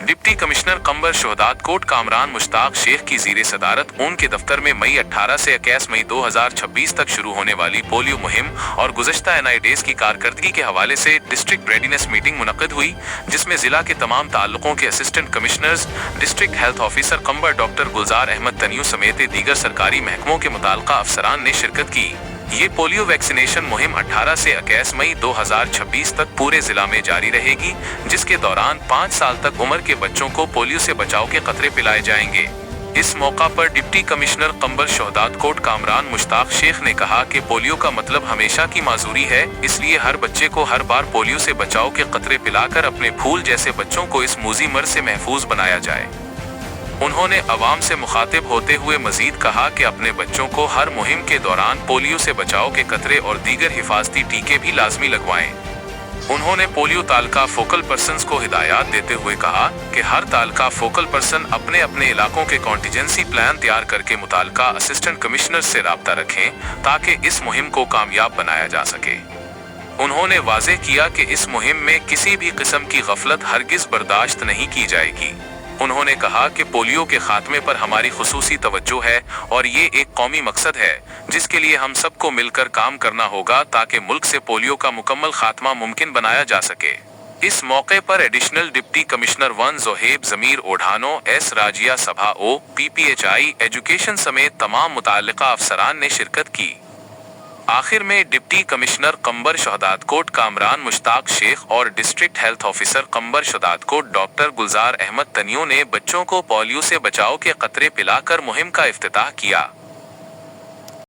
Deputy commissioner कंबर शोहदात coat Kamran Mushtaq Sheikh की ज़ीरे सदारत उनके दफ्तर में मई 18 से 21 मई 2026 तक शुरू होने वाली पोलियो मुहिम और गुज़श्ता NIDs की कारकर्दगी के हवाले से डिस्ट्रिक्ट रेडीनेस मीटिंग मुनक्किद हुई, जिसमें जिला के तमाम ताल्लुकों के assistant commissioners, district health officer कंबर डॉक्टर गुलजार अहमद तनियू समेत दीगर सरकारी महकमों के मुताल्लिका अफसरान ने शिरकत की। ये पोलियो वैक्सीनेशन मुहिम 18 से 21 मई 2026 तक पूरे जिला में जारी रहेगी, जिसके दौरान 5 साल तक उम्र के बच्चों को पोलियो से बचाव के कतरे पिलाए जाएंगे। इस मौका पर डिप्टी कमिश्नर कंबर शोहदात कोट कामरान मुश्ताक शेख ने कहा कि पोलियो का मतलब हमेशा की माजूरी है, इसलिए हर बच्चे को हर बार पोलियो से बचाव के कतरे पिलाकर अपने फूल जैसे बच्चों को इस मूजी मर्ज से महफूज बनाया जाए। उन्होंने अवाम से मुखातिब होते हुए मजीद कहा कि अपने बच्चों को हर मुहिम के दौरान पोलियो से बचाव के कतरे और दीगर हिफाजती टीके भी लाजमी लगवाएं। उन्होंने पोलियो तालका फोकल पर्सन्स को हिदायत देते हुए कहा कि हर तालका फोकल पर्सन अपने अपने इलाकों के कॉन्टीजेंसी प्लान तैयार करके मुताल्लिका असिस्टेंट कमिश्नर से राब्ता रखें ताकि इस मुहिम को कामयाब बनाया जा सके। उन्होंने वाज़ेह किया कि इस मुहिम में किसी भी किस्म की गफलत हरगिज बर्दाश्त नहीं की जाएगी। उन्होंने कहा कि पोलियो के खात्मे पर हमारी खुसूसी तवज्जो है और ये एक कौमी मकसद है जिसके लिए हम सबको मिलकर काम करना होगा ताकि मुल्क से पोलियो का मुकम्मल खात्मा मुमकिन बनाया जा सके। इस मौके पर एडिशनल डिप्टी कमिश्नर 1 ज़ोहेब ज़मीर ओढ़ानो, S राजिया सभा O, PPHI एजुकेशन समेत तमाम मुताल्लिका अफसरान ने शिरकत की। आखिर में डिप्टी कमिश्नर कंबर शोहदात कोट कामरान मुश्ताक शेख और डिस्ट्रिक्ट हेल्थ ऑफिसर कंबर शोहदात कोट डॉक्टर गुलजार अहमद तनियू ने बच्चों को पोलियो से बचाव के कतरे पिलाकर मुहिम का इफ्तिताह किया।